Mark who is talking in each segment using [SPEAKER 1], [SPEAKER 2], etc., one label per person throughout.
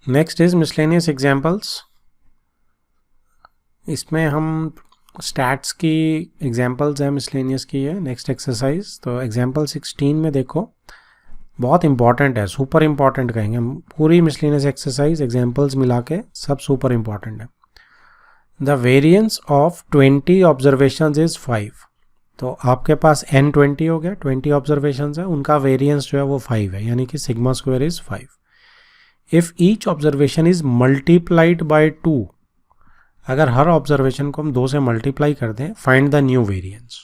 [SPEAKER 1] Next is miscellaneous examples. इसमें हम stats की एग्जाम्पल्स हैं, मिसलेनियस की है नेक्स्ट एक्सरसाइज। तो एग्जाम्पल 16 में देखो, बहुत इंपॉर्टेंट है, सुपर इंपॉर्टेंट कहेंगे हम। पूरी मिसलेनियस एक्सरसाइज एग्जाम्पल्स मिला के सब सुपर इंपॉर्टेंट है। The variance of 20 observations is 5। तो आपके पास n20 हो गया, 20 ऑब्जर्वेशंस है, उनका वेरियंस जो है वो 5 है, यानी कि sigma square is 5। If each observation is multiplied by 2, अगर हर ऑब्जर्वेशन को हम 2 से मल्टीप्लाई कर दें, फाइंड द न्यू वेरिएंस।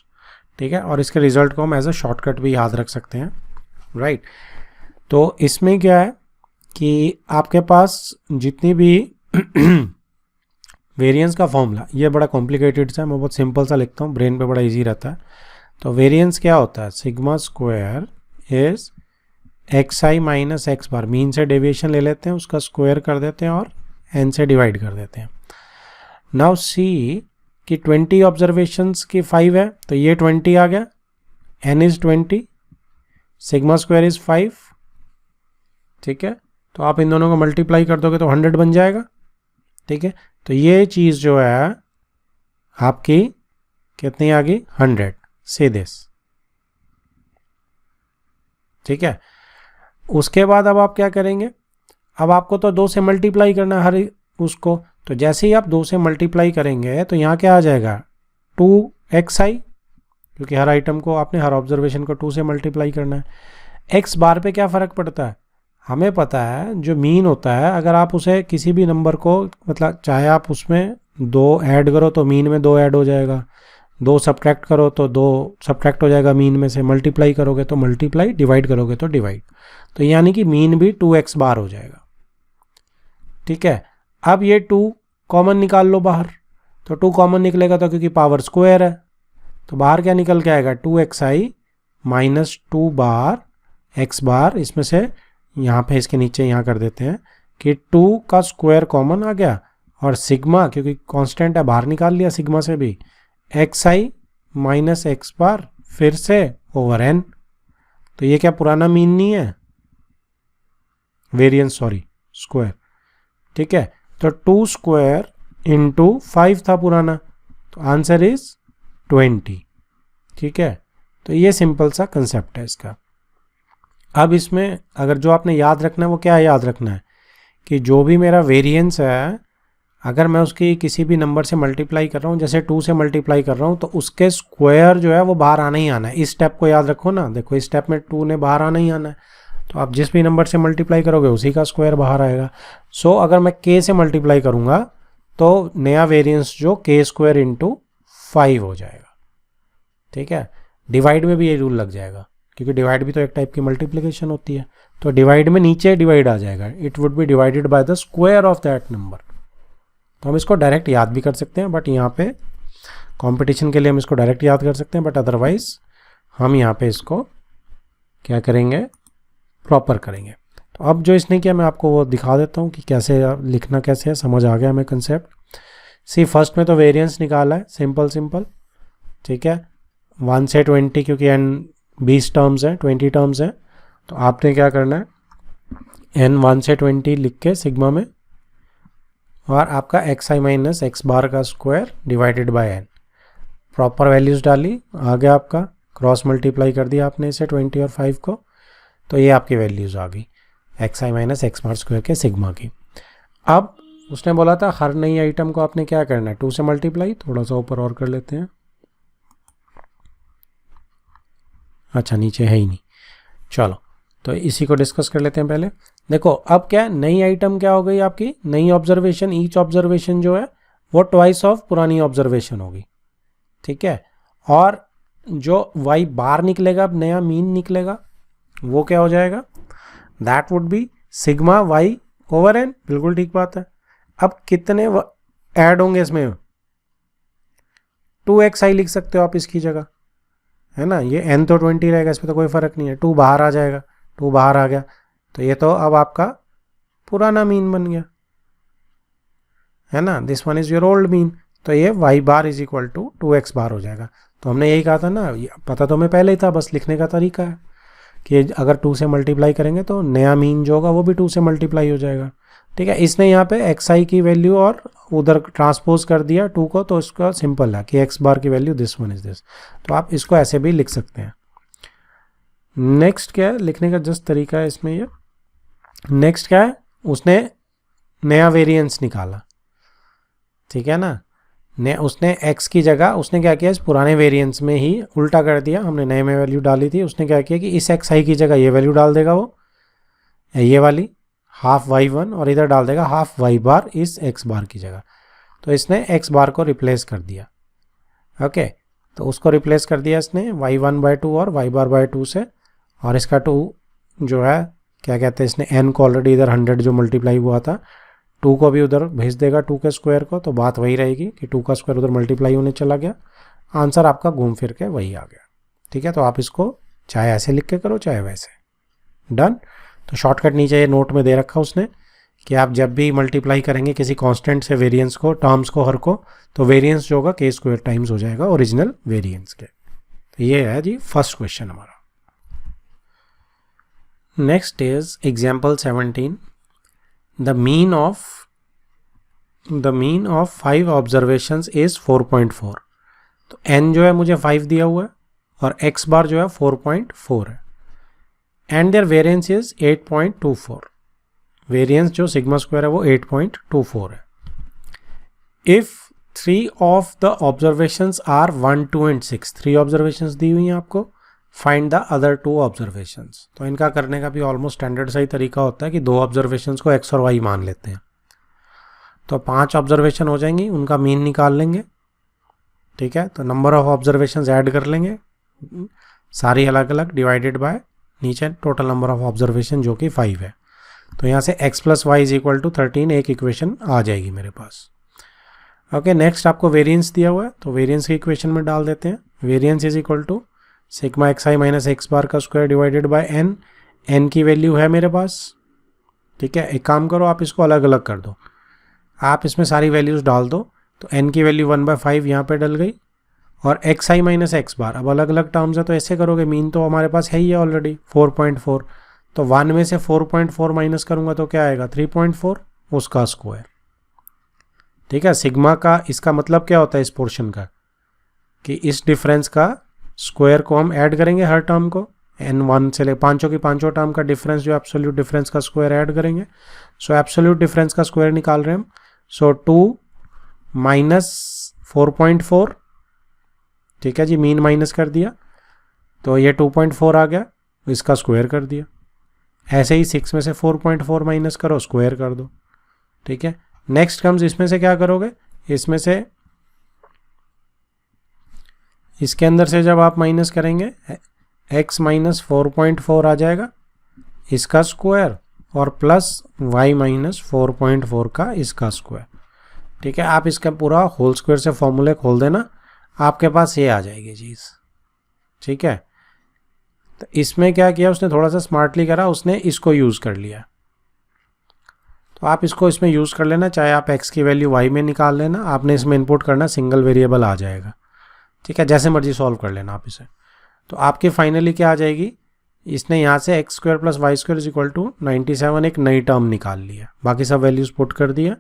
[SPEAKER 1] ठीक है, और इसके रिजल्ट को हम एज अ शॉर्टकट भी याद रख सकते हैं, राइट। तो इसमें क्या है कि आपके पास जितनी भी वेरिएंस का फॉर्मूला, ये बड़ा कॉम्प्लिकेटेड सा है, मैं बहुत सिंपल सा लिखता हूँ, ब्रेन पे बड़ा इजी रहता है। तो वेरिएंस क्या होता है, sigma square is x i minus x bar. Mean से डेविएशन ले लेते हैं, उसका स्क्वायर कर देते हैं और एन से डिवाइड कर देते हैं। नाउ सी कि 20 ऑब्जर्वेशंस की 5 है, तो ये 20 आ गया, n is 20, sigma square is 5। ठीक है, तो आप इन दोनों को मल्टीप्लाई कर दोगे तो 100 बन जाएगा। ठीक है, तो ये चीज़ जो है आपकी कितनी आ गई, 100 से दिस। ठीक है, उसके बाद अब आप क्या करेंगे, अब आपको तो 2 से मल्टीप्लाई करना हर उसको। तो जैसे ही आप 2 से मल्टीप्लाई करेंगे तो यहाँ क्या आ जाएगा, 2xi, क्योंकि हर आइटम को आपने, हर ऑब्जर्वेशन को 2 से मल्टीप्लाई करना है। एक्स बार पे क्या फ़र्क पड़ता है, हमें पता है जो मीन होता है, अगर आप उसे किसी भी नंबर को, मतलब चाहे आप उसमें 2 ऐड करो तो मीन में 2 ऐड हो जाएगा, 2 सब्ट्रैक्ट करो तो 2 सब्ट्रैक्ट हो जाएगा मीन में से, मल्टीप्लाई करोगे तो मल्टीप्लाई, डिवाइड करोगे तो डिवाइड। तो यानी कि मीन भी 2x बार हो जाएगा। ठीक है, अब ये 2 कॉमन निकाल लो बाहर, तो 2 कॉमन निकलेगा तो क्योंकि पावर स्क्वायर है, तो बाहर क्या निकल के आएगा, 2xi माइनस 2 बार x बार। इसमें से यहाँ पे इसके नीचे यहाँ कर देते हैं कि 2 का स्क्वायर कॉमन आ गया, और सिग्मा क्योंकि कांस्टेंट है बाहर निकाल लिया सिग्मा से भी, xi माइनस x बार फिर से ओवर n। तो ये क्या पुराना मीन नहीं है, वेरिएंस सॉरी स्क्वायर। ठीक है, तो 2 स्क्वायर इंटू 5 था पुराना, तो आंसर इज 20। ठीक है, तो ये सिंपल सा कंसेप्ट है इसका। अब इसमें अगर जो आपने याद रखना है वो क्या याद रखना है कि जो भी मेरा वेरिएंस है, अगर मैं उसकी किसी भी नंबर से मल्टीप्लाई कर रहा हूँ, जैसे 2 से मल्टीप्लाई कर रहा हूँ, तो उसके स्क्वायर जो है वो बाहर आना ही आना है। इस स्टेप को याद रखो ना, देखो इस स्टेप में 2 ने बाहर आना ही आना है, तो आप जिस भी नंबर से मल्टीप्लाई करोगे उसी का स्क्वायर बाहर आएगा। सो अगर मैं k से मल्टीप्लाई करूँगा तो नया वेरिएंस जो k स्क्वायर इंटू 5 हो जाएगा। ठीक है, डिवाइड में भी ये रूल लग जाएगा, क्योंकि डिवाइड भी तो एक टाइप की मल्टीप्लिकेशन होती है। तो डिवाइड में नीचे डिवाइड आ जाएगा, it would be divided by the square of that number. तो हम इसको डायरेक्ट याद भी कर सकते हैं, बट यहाँ पे कंपटीशन के लिए हम इसको डायरेक्ट याद कर सकते हैं, बट अदरवाइज हम यहाँ पे इसको क्या करेंगे, प्रॉपर करेंगे। तो अब जो इसने किया मैं आपको वो दिखा देता हूँ कि कैसे लिखना कैसे है, समझ आ गया हमें कंसेप्ट। सी फर्स्ट में तो वेरिएंस निकाला है, सिंपल सिंपल। ठीक है, 1 से 20, क्योंकि n 20 टर्म्स हैं, 20 टर्म्स हैं, तो आपने क्या करना है, n 1 से 20 लिख के सिग्मा में, और आपका xi माइनस एक्स बार का square divided bye n, proper values डाली, आ गया आपका, क्रॉस मल्टीप्लाई कर दिया आपने इसे 20 और 5 को, तो ये आपकी वैल्यूज़ आ गई xi minus x bar square के सिग्मा की। अब उसने बोला था हर नई आइटम को आपने क्या करना है, 2 से मल्टीप्लाई। थोड़ा सा ऊपर और कर लेते हैं, अच्छा नीचे है ही नहीं, चलो तो इसी को डिस्कस कर लेते हैं पहले। देखो अब क्या नई आइटम क्या हो गई आपकी, नई ऑब्जर्वेशन, ईच ऑब्जर्वेशन जो है वो ट्वाइस ऑफ पुरानी ऑब्जर्वेशन होगी। ठीक है, और जो y बार निकलेगा, अब नया मीन निकलेगा, वो क्या हो जाएगा, that would be sigma y over n। बिल्कुल ठीक बात है। अब कितने ऐड होंगे इसमें, 2xi लिख सकते हो आप इसकी जगह, है ना, ये n तो 20 रहेगा, इसमें तो कोई फ़र्क नहीं है, 2 बाहर आ जाएगा, 2 बाहर आ गया, तो ये तो अब आपका पुराना मीन बन गया, है ना, this one is your old mean. तो ये y bar is equal to 2x bar हो जाएगा। तो हमने यही कहा था ना, पता तो हमें पहले ही था, बस लिखने का तरीका है कि अगर 2 से मल्टीप्लाई करेंगे तो नया मीन जो होगा वो भी 2 से मल्टीप्लाई हो जाएगा। ठीक है, इसने यहाँ पे एक्स आई की वैल्यू और उधर ट्रांसपोज कर दिया 2 को, तो इसका सिंपल है कि एक्स बार की value this one is this. तो आप इसको ऐसे भी लिख सकते हैं। नेक्स्ट क्या है लिखने का जस्ट तरीका है इसमें ये। नेक्स्ट क्या है, उसने नया वेरिएंस निकाला, ठीक है ना। उसने x की जगह उसने क्या किया, इस पुराने वेरिएंस में ही उल्टा कर दिया, हमने नए में वैल्यू डाली थी, उसने क्या किया कि इस एक्स आई की जगह ये वैल्यू डाल देगा वो, ये वाली हाफ y1, और इधर डाल देगा हाफ y बार इस x बार की जगह। तो इसने x बार को रिप्लेस कर दिया। ओके, तो उसको रिप्लेस कर दिया इसने y1/2 और y बार/2 से, और इसका 2 जो है क्या कहते हैं, इसने n को ऑलरेडी इधर 100 जो मल्टीप्लाई हुआ था, 2 को भी उधर भेज देगा 2 के स्क्वायर को, तो बात वही रहेगी कि 2 का स्क्वायर उधर मल्टीप्लाई होने चला गया, आंसर आपका घूम फिर के वही आ गया। ठीक है, तो आप इसको चाहे ऐसे लिख के करो चाहे वैसे। डन। तो शॉर्टकट नीचे ये नोट में दे रखा उसने कि आप जब भी मल्टीप्लाई करेंगे किसी कांस्टेंट से वेरिएंस को, टर्म्स को, हर को, तो वेरिएंस जो होगा के स्क्वायर टाइम्स हो जाएगा ओरिजिनल वेरिएंस के। तो ये है जी फर्स्ट क्वेश्चन हमारा। Next is example 17। The mean of 5 observations is 4.4। तो n जो है मुझे 5 दिया हुआ है और x बार जो है 4.4 है, and their variance is 8.24। Variance जो सिग्मा स्क्वायर है वो 8.24 है। If 3 of the observations are 1, 2 and 6, 3 observations दी हुई हैं आपको, फाइंड द अदर 2 ऑब्जर्वेशंस। तो इनका करने का भी ऑलमोस्ट स्टैंडर्ड सा ही तरीका होता है कि 2 ऑब्जर्वेशंस को x और y मान लेते हैं। तो 5 ऑब्जर्वेशन हो जाएंगी, उनका मीन निकाल लेंगे। ठीक है, तो नंबर ऑफ ऑब्जर्वेशंस ऐड कर लेंगे सारी अलग अलग, डिवाइडेड बाय नीचे टोटल नंबर ऑफ ऑब्जर्वेशन जो कि 5 है। तो यहाँ से x + y = 13 एक इक्वेशन आ जाएगी मेरे पास। ओके, नेक्स्ट आपको वेरिएंस दिया हुआ है, तो वेरिएंस की इक्वेशन में डाल देते हैं। Variance is equal to sigma x i minus x bar का square divided by n. N की वैल्यू है मेरे पास। ठीक है, एक काम करो, आप इसको अलग अलग कर दो, आप इसमें सारी वैल्यूज़ डाल दो। तो n की वैल्यू 1/5 यहाँ पे डल गई, और एक्स आई माइनस एक्स बार अब अलग अलग टर्म्स है, तो ऐसे करोगे, मीन तो हमारे पास है ही है ऑलरेडी 4.4, तो 1 में से 4.4 माइनस करूँगा तो क्या आएगा 3.4, उसका स्क्वायर। ठीक है, सिग्मा का इसका मतलब क्या होता है इस पोर्शन का, कि इस डिफरेंस का स्क्वायर को हम ऐड करेंगे हर टर्म को, n1 से ले पांचों की पांचों टर्म का डिफरेंस जो एब्सोल्यूट डिफरेंस का स्क्वायर ऐड करेंगे। सो एब्सोल्यूट डिफरेंस का स्क्वायर निकाल रहे हैं हम। सो 2 - 4.4, ठीक है जी, मीन माइनस कर दिया तो ये 2.4 आ गया, इसका स्क्वायर कर दिया। ऐसे ही 6 में से 4.4 माइनस करो, स्क्वायर कर दो। ठीक है, नेक्स्ट कम्स, इसमें से क्या करोगे, इसमें से इसके अंदर से जब आप माइनस करेंगे x - 4.4 आ जाएगा इसका स्क्वायर, और प्लस y - 4.4 का इसका स्क्वायर। ठीक है, आप इसका पूरा होल स्क्वायर से फॉर्मूले खोल देना, आपके पास ये आ जाएगी चीज़। ठीक है, तो इसमें क्या किया उसने, थोड़ा सा स्मार्टली करा, उसने इसको यूज़ कर लिया। तो आप इसको इसमें यूज़ कर लेना, चाहे आप x की वैल्यू y में निकाल लेना, आपने इसमें इनपुट करना, सिंगल वेरिएबल आ जाएगा। ठीक है, जैसे मर्जी सॉल्व कर लेना आप इसे। तो आपकी फाइनली क्या आ जाएगी, इसने यहाँ से x² + y² = 97 एक नई टर्म निकाल लिया, बाकी सब वैल्यूज़ पुट कर दिया,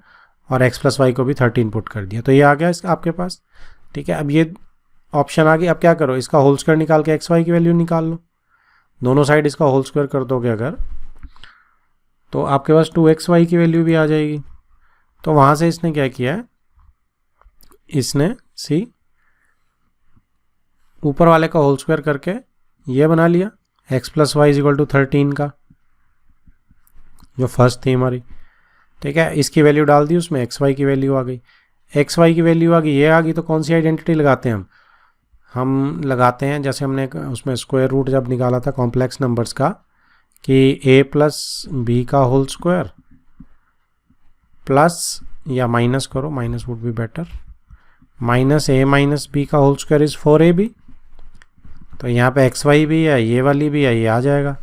[SPEAKER 1] और x + y को भी 13 पुट कर दिया, तो ये आ गया इसका आपके पास। ठीक है, अब ये ऑप्शन आ गई। अब क्या करो, इसका होल स्क्वायर निकाल के x y की वैल्यू निकाल लो, दोनों साइड इसका होल स्क्वायर कर दोगे अगर, तो आपके पास 2xy की वैल्यू भी आ जाएगी। तो वहाँ से इसने क्या किया है, इसने सी ऊपर वाले का होल स्क्वायर करके ये बना लिया x + y = 13 का, जो फर्स्ट थी हमारी। ठीक है, इसकी वैल्यू डाल दी, उसमें एक्स वाई की वैल्यू आ गई, एक्स वाई की वैल्यू आ गई, ये आ गई। तो कौन सी आइडेंटिटी लगाते हैं हम लगाते हैं जैसे हमने उसमें स्क्वायर रूट जब निकाला था कॉम्प्लेक्स नंबर्स का, कि a + b का होल स्क्वायर प्लस, या माइनस करो, minus would be better, -a - b का होल स्क्वायर इज़ 4ab। तो यहाँ पे एक्स वाई भी है, ये वाली भी है, ये आ जाएगा।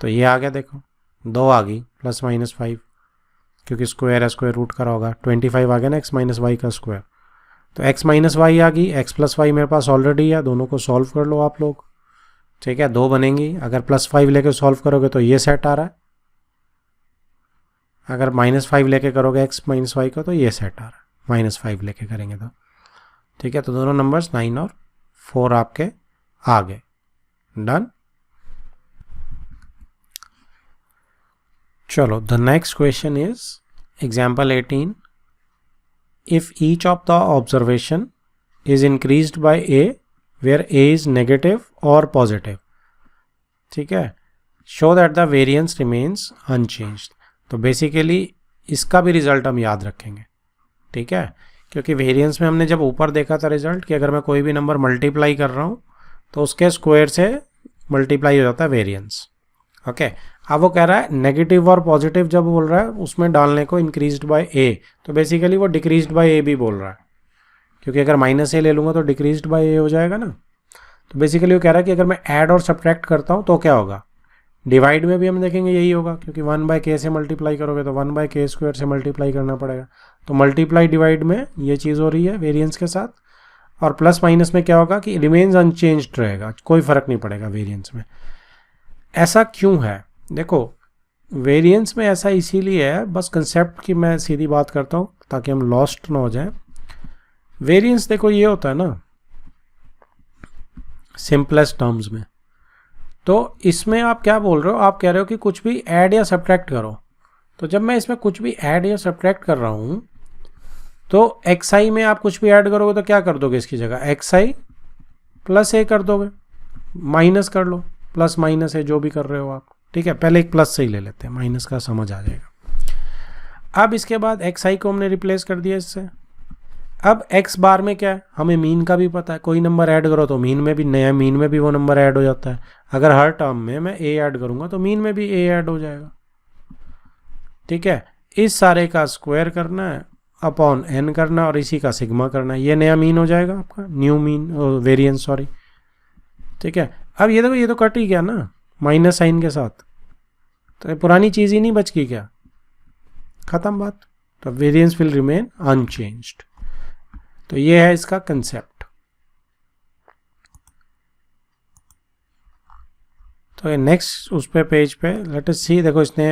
[SPEAKER 1] तो ये आ गया, देखो 2 आ गई, +-5, क्योंकि स्क्वायर है, स्क्वायर रूट करा होगा, 25 आ गया ना x - y का स्क्वायर। तो x - y आ गई, x + y मेरे पास ऑलरेडी है, दोनों को सॉल्व कर लो आप लोग। ठीक है, 2 बनेंगी, अगर +5 लेके सॉल्व करोगे तो ये सेट आ रहा है, अगर -5 लेके करोगे x - y को तो ये सेट आ रहा है, -5 लेके करेंगे तो, ठीक है। तो दोनों नंबर्स 9 और 4 आपके आ गए। डन। चलो the next question is example 18। If each of the observation is increased by a where a is negative or positive, ठीक है, show that the variance remains unchanged। तो बेसिकली इसका भी रिजल्ट हम याद रखेंगे, ठीक है, क्योंकि वेरिएंस में हमने जब ऊपर देखा था रिजल्ट कि अगर मैं कोई भी नंबर मल्टीप्लाई कर रहा हूँ तो उसके स्क्वायर से मल्टीप्लाई हो जाता है वेरिएंस। ओके, अब वो कह रहा है नेगेटिव और पॉजिटिव जब बोल रहा है उसमें डालने को इंक्रीज्ड बाय a, तो बेसिकली वो डिक्रीज्ड बाय a भी बोल रहा है, क्योंकि अगर -a ले लूँगा तो डिक्रीज्ड बाय a हो जाएगा ना। तो बेसिकली वो कह रहा है कि अगर मैं ऐड और सब्ट्रैक्ट करता हूँ तो क्या होगा। डिवाइड में भी हम देखेंगे यही होगा, क्योंकि 1/k से मल्टीप्लाई करोगे तो 1/k² से मल्टीप्लाई करना पड़ेगा। तो मल्टीप्लाई डिवाइड में ये चीज़ हो रही है वेरिएंस के साथ, और प्लस माइनस में क्या होगा कि रिमेन्स अनचेंज्ड रहेगा, कोई फर्क नहीं पड़ेगा वेरिएंस में। ऐसा क्यों है, देखो वेरिएंस में ऐसा इसीलिए है, बस कंसेप्ट की मैं सीधी बात करता हूँ ताकि हम लॉस्ट ना हो जाए। वेरिएंस देखो ये होता है ना सिंपलेस्ट टर्म्स में, तो इसमें आप क्या बोल रहे हो, आप कह रहे हो कि कुछ भी ऐड या सब्ट्रैक्ट करो। तो जब मैं इसमें कुछ भी ऐड या सब्ट्रैक्ट कर रहा हूँ तो xi में आप कुछ भी ऐड करोगे तो क्या कर दोगे, इसकी जगह xi प्लस a कर दोगे, माइनस कर लो, प्लस माइनस है जो भी कर रहे हो आप, ठीक है। पहले एक प्लस से ही ले लेते हैं, माइनस का समझ आ जाएगा। अब इसके बाद xi को हमने रिप्लेस कर दिया इससे। अब x बार में क्या है, हमें मीन का भी पता है, कोई नंबर ऐड करो तो मीन में भी नया मीन में भी वो नंबर ऐड हो जाता है। अगर हर टर्म में मैं a ऐड करूंगा तो मीन में भी a ऐड हो जाएगा, ठीक है। इस सारे का स्क्वायर करना है अपॉन n करना और इसी का सिग्मा करना है, ये नया मीन हो जाएगा आपका, न्यू मीन वेरिएंस सॉरी, ठीक है। अब ये देखो ये तो कट ही गया ना माइनस साइन के साथ, तो पुरानी चीज़ ही नहीं बच गई क्या, खत्म बात। तो वेरिएंस विल रिमेन अनचेंज्ड। तो ये है इसका कंसेप्ट। तो नेक्स्ट उस पे पेज पे लेट अस सी, देखो इसने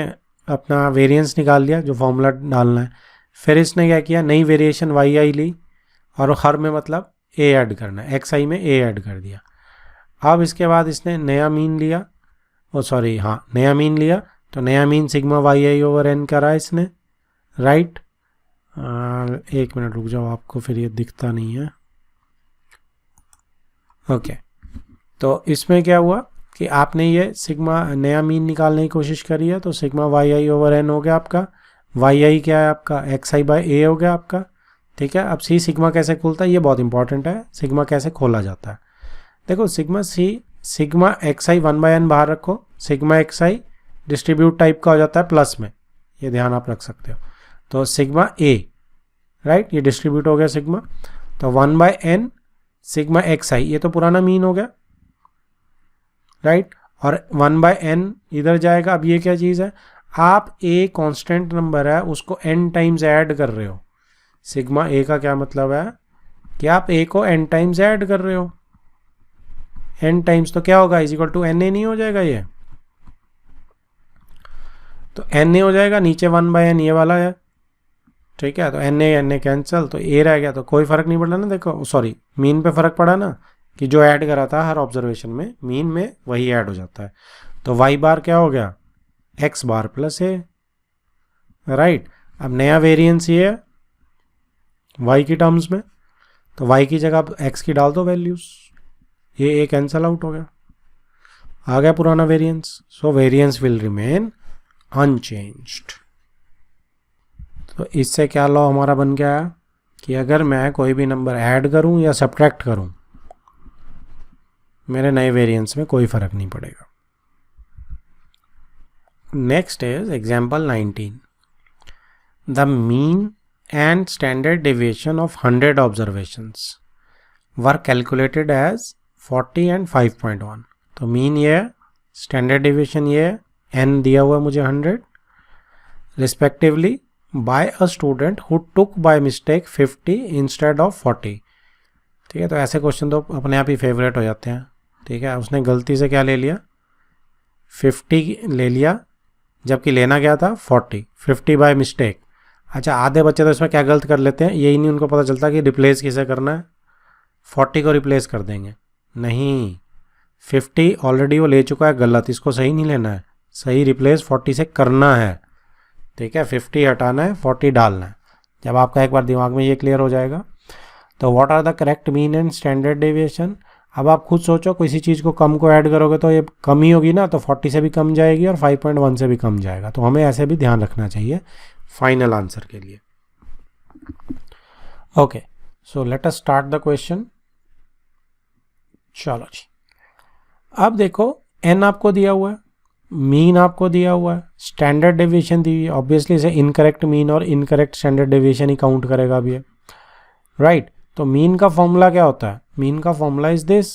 [SPEAKER 1] अपना वेरिएंस निकाल लिया जो फॉर्मूला डालना है, फिर इसने क्या किया, नई वेरिएशन yi ली और हर में मतलब a ऐड करना है, xi में a ऐड कर दिया। अब इसके बाद इसने नया मीन लिया, नया मीन लिया, तो नया मीन सिग्मा yi/n करा इसने, राइट। एक मिनट रुक जाओ, आपको फिर ये दिखता नहीं है। ओके, तो इसमें क्या हुआ कि आपने ये सिग्मा नया मीन निकालने की कोशिश करी है, तो सिग्मा yi/n हो गया आपका, yi क्या है आपका xi/a हो गया आपका, ठीक है। अब सी सिग्मा कैसे खुलता है, ये बहुत इंपॉर्टेंट है, सिग्मा कैसे खोला जाता है। देखो सिग्मा xi 1/n बाहर रखो, सिग्मा xi डिस्ट्रीब्यूट टाइप का हो जाता है प्लस में, ये ध्यान आप रख सकते हो। तो सिग्मा a, राइट, ये डिस्ट्रीब्यूट हो गया सिग्मा, तो 1/n सिग्मा xi, ये तो पुराना मीन हो गया, राइट, और 1/n इधर जाएगा। अब ये क्या चीज़ है, आप a कांस्टेंट नंबर है उसको n टाइम्स ऐड कर रहे हो। सिग्मा a का क्या मतलब है कि आप a को n टाइम्स ऐड कर रहे हो, n टाइम्स, तो क्या होगा इज इक्वल टू na नहीं हो जाएगा ये, तो na हो जाएगा, नीचे 1/n ये वाला है, ठीक है। तो na कैंसिल, तो a रह गया, तो कोई फर्क नहीं पड़ा ना, देखो सॉरी मीन पे फर्क पड़ा ना, कि जो ऐड करा था हर ऑब्जर्वेशन में मीन में वही ऐड हो जाता है। तो y बार क्या हो गया x bar plus a, right. अब नया वेरिएंस ये है y की टर्म्स में, तो y की जगह आप x की डाल दो वैल्यूज, ये a कैंसिल आउट हो गया, आ गया पुराना variance. So variance will remain unchanged. तो इससे क्या लॉ हमारा बन गया कि अगर मैं कोई भी नंबर ऐड करूं या सब्ट्रैक्ट करूं, मेरे नए वेरिएंस में कोई फर्क नहीं पड़ेगा। Next is example 19। The mean and standard deviation of 100 observations were calculated as 40 and 5.1। तो मीन ये है, स्टैंडर्ड डेविएशन ये है, n दिया हुआ है मुझे 100, respectively by a student who took by mistake 50 instead of 40। ठीक है, तो ऐसे क्वेश्चन तो अपने आप ही फेवरेट हो जाते हैं। ठीक है, उसने गलती से क्या ले लिया, 50 ले लिया जबकि लेना क्या था 40, 50 बाय मिस्टेक। अच्छा, आधे बच्चे तो इसमें क्या गलत कर लेते हैं, यही नहीं उनको पता चलता कि रिप्लेस किसे करना है। 40 को रिप्लेस कर देंगे, नहीं, 50 ऑलरेडी वो ले चुका है, गलत, इसको सही नहीं लेना है, सही रिप्लेस 40 से करना है। ठीक है, 50 हटाना है, 40 डालना है। जब आपका एक बार दिमाग में ये क्लियर हो जाएगा तो what are the correct mean and standard deviation. अब आप खुद सोचो, किसी चीज़ को कम को ऐड करोगे तो ये कम ही होगी ना, तो 40 से भी कम जाएगी और 5.1 से भी कम जाएगा। तो हमें ऐसे भी ध्यान रखना चाहिए फाइनल आंसर के लिए। Okay, so let us start the question. चलो जी, अब देखो n आपको दिया हुआ है, मीन आपको दिया हुआ है, स्टैंडर्ड डेविएशन दी हुई है। ऑब्वियसली इसे इनकरेक्ट मीन और इनकरेक्ट स्टैंडर्ड डेविएशन ही काउंट करेगा अभी ये, राइट। तो मीन का फॉर्मूला क्या होता है, मीन का फॉर्मूला इज दिस।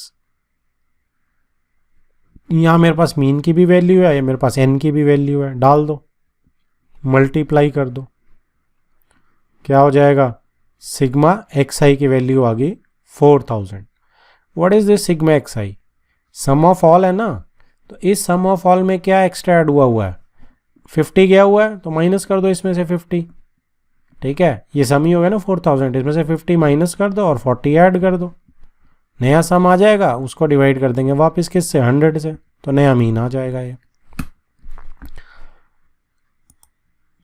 [SPEAKER 1] यहां मेरे पास मीन की भी वैल्यू है, या मेरे पास n की भी वैल्यू है, डाल दो, मल्टीप्लाई कर दो, क्या हो जाएगा, सिग्मा xi की वैल्यू आ गई 4000। What is this sigma xi, sum of all है ना, तो इस सम ऑफ ऑल में क्या एक्स्ट्रा ऐड हुआ है, 50 गया हुआ है, तो माइनस कर दो इसमें से 50। ठीक है, ये सम ही हो गया ना 4000, इसमें से 50 माइनस कर दो और 40 ऐड कर दो, नया सम आ जाएगा, उसको डिवाइड कर देंगे वापस किससे, 100 से, तो नया मीन आ जाएगा ये।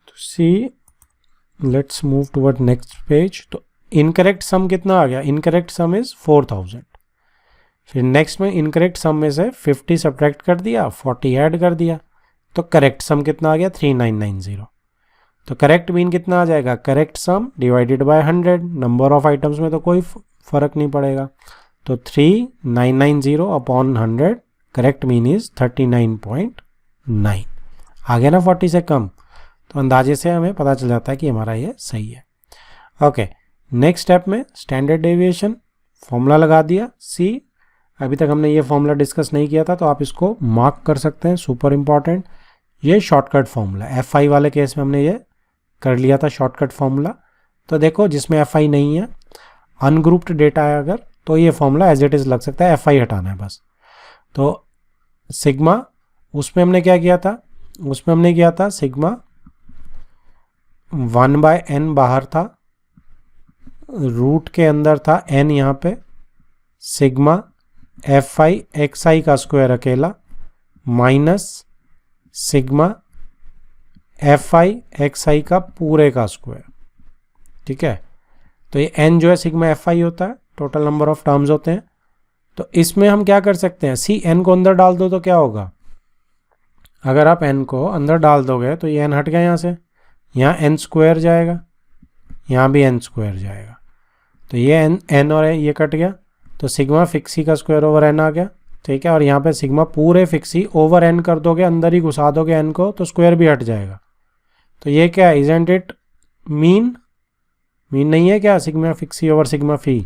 [SPEAKER 1] तो see, let's move toward next page. तो इनकरेक्ट सम कितना आ गया, इनकरेक्ट सम इज 4000। फिर नेक्स्ट में इनकरेक्ट सम में से 50 सब्ट्रैक्ट कर दिया, 40 ऐड कर दिया, तो करेक्ट सम कितना आ गया 3990। तो करेक्ट मीन कितना आ जाएगा, correct some divided by 100, number of items में तो कोई फर्क नहीं पड़ेगा, तो 3990 अपॉन 100, करेक्ट मीन इज 39.9। आ गया ना 40 से कम, तो अंदाजे से हमें पता चल जाता है कि हमारा ये सही है। ओके, नेक्स्ट स्टेप में स्टैंडर्ड डेविएशन फॉर्मूला लगा दिया सी। अभी तक हमने ये फॉर्मूला डिस्कस नहीं किया था, तो आप इसको मार्क कर सकते हैं, सुपर इंपॉर्टेंट। ये शॉर्टकट फॉर्मूला, FI वाले केस में हमने ये कर लिया था शॉर्टकट फॉर्मूला। तो देखो, जिसमें FI नहीं है, अनग्रुप्ड डेटा है अगर, तो ये फॉर्मूला एज इट इज लग सकता है, FI हटाना है बस। तो सिग्मा, उसमें हमने क्या किया था, उसमें हमने किया था सिग्मा 1/n बाहर था, रूट के अंदर था n यहाँ पे, सिग्मा FI xi का स्क्वायर अकेला माइनस सिग्मा FI xi का पूरे का स्क्वायर। ठीक है, तो ये n जो है सिग्मा FI होता है, टोटल नंबर ऑफ टर्म्स होते हैं। तो इसमें हम क्या कर सकते हैं, सी n को अंदर डाल दो तो क्या होगा, अगर आप n को अंदर डाल दोगे तो ये n हट गया यहाँ से, यहाँ n स्क्वायर जाएगा, यहाँ भी n स्क्वायर जाएगा, तो ये n और ये कट गया, तो सिग्मा फिक्सी का स्क्वायर ओवर n आ गया। ठीक है, और यहाँ पे सिग्मा पूरे फिक्सी ओवर n कर दोगे, अंदर ही घुसा दोगे n को, तो स्क्वायर भी हट जाएगा। तो ये क्या है, इजंट इट मीन, मीन नहीं है क्या, सिग्मा फिक्सी ओवर सिग्मा फी,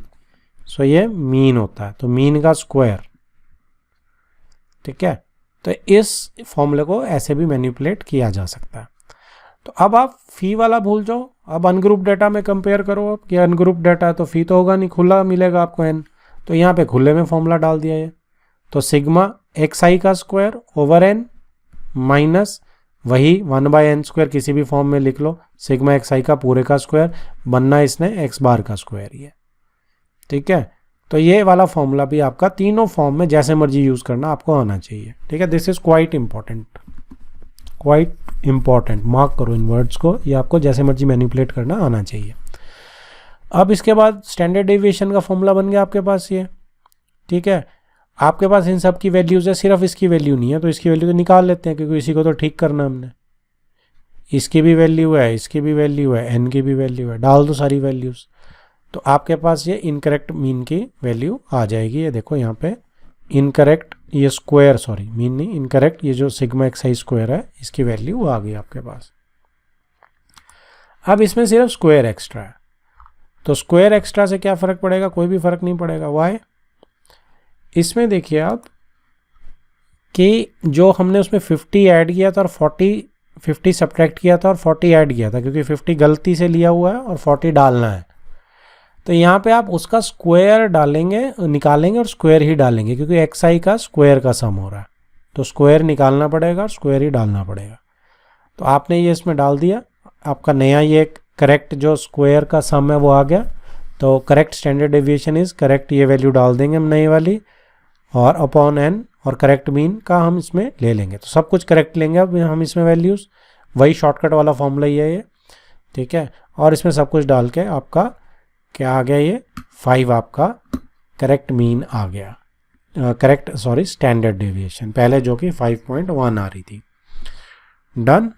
[SPEAKER 1] सो ये मीन होता है, तो मीन का स्क्वायर। ठीक है, तो इस फॉर्मूले को ऐसे भी मैनिपुलेट किया जा सकता है। तो अब आप फी वाला भूल जाओ, अब अनग्रुप डेटा में कंपेयर करो, अब कि अनग्रुप डेटा है तो फी तो होगा नहीं, खुला मिलेगा आपको n, तो यहाँ पे खुले में फॉर्मूला डाल दिया है, तो सिग्मा xi का स्क्वायर ओवर n माइनस वही 1/n स्क्वायर, किसी भी फॉर्म में लिख लो, सिग्मा xi का पूरे का स्क्वायर, बनना इसने x बार का स्क्वायर ही है। ठीक है, तो ये वाला फॉर्मूला भी आपका तीनों फॉर्म में जैसे मर्जी यूज करना आपको आना चाहिए। ठीक है, this is quite important, quite important, mark करो इन वर्ड्स को, ये आपको जैसे मर्जी मैनिपुलेट करना आना चाहिए। अब इसके बाद स्टैंडर्ड डेविएशन का फॉर्मूला बन गया आपके पास ये। ठीक है, आपके पास इन सब की वैल्यूज है, सिर्फ इसकी वैल्यू नहीं है, तो इसकी वैल्यू तो निकाल लेते हैं, क्योंकि इसी को तो ठीक करना हमने। इसकी भी वैल्यू है, इसकी भी वैल्यू है, n की भी वैल्यू है, डाल दो सारी वैल्यूज, तो आपके पास ये इनकरेक्ट मीन की वैल्यू आ जाएगी। ये देखो यहाँ पे इनकरेक्ट, ये स्क्वायर, सॉरी मीन नहीं, इनकरेक्ट, ये जो सिग्मा xi स्क्वायर है, इसकी वैल्यू आ गई आपके पास। अब इसमें सिर्फ स्क्वायर एक्स्ट्रा है, तो स्क्वायर एक्स्ट्रा से क्या फ़र्क पड़ेगा, कोई भी फ़र्क नहीं पड़ेगा। वाई, इसमें देखिए आप कि जो हमने उसमें 50 ऐड किया था और 50 सब्ट्रैक्ट किया था और 40 ऐड किया था, क्योंकि 50 गलती से लिया हुआ है और 40 डालना है, तो यहाँ पे आप उसका स्क्वायर डालेंगे, निकालेंगे और स्क्वायर ही डालेंगे, क्योंकि xi का स्क्वायर का सम हो रहा है, तो स्क्वायर निकालना पड़ेगा और स्क्वायर ही डालना पड़ेगा। तो आपने ये इसमें डाल दिया, आपका नया ये करेक्ट जो स्क्वायर का सम है वो आ गया। तो correct standard deviation is correct, ये वैल्यू डाल देंगे हम नई वाली, और अपॉन एन, और करेक्ट मीन का हम इसमें ले लेंगे। तो सब कुछ करेक्ट लेंगे अब हम इसमें वैल्यूज़, वही शॉर्टकट वाला फॉर्मूला ही है ये, ठीक है। और इसमें सब कुछ डाल के आपका क्या आ गया, ये 5 आपका करेक्ट मीन आ गया, करेक्ट सॉरी स्टैंडर्ड डेविएशन, पहले जो कि 5.1 आ रही थी। डन।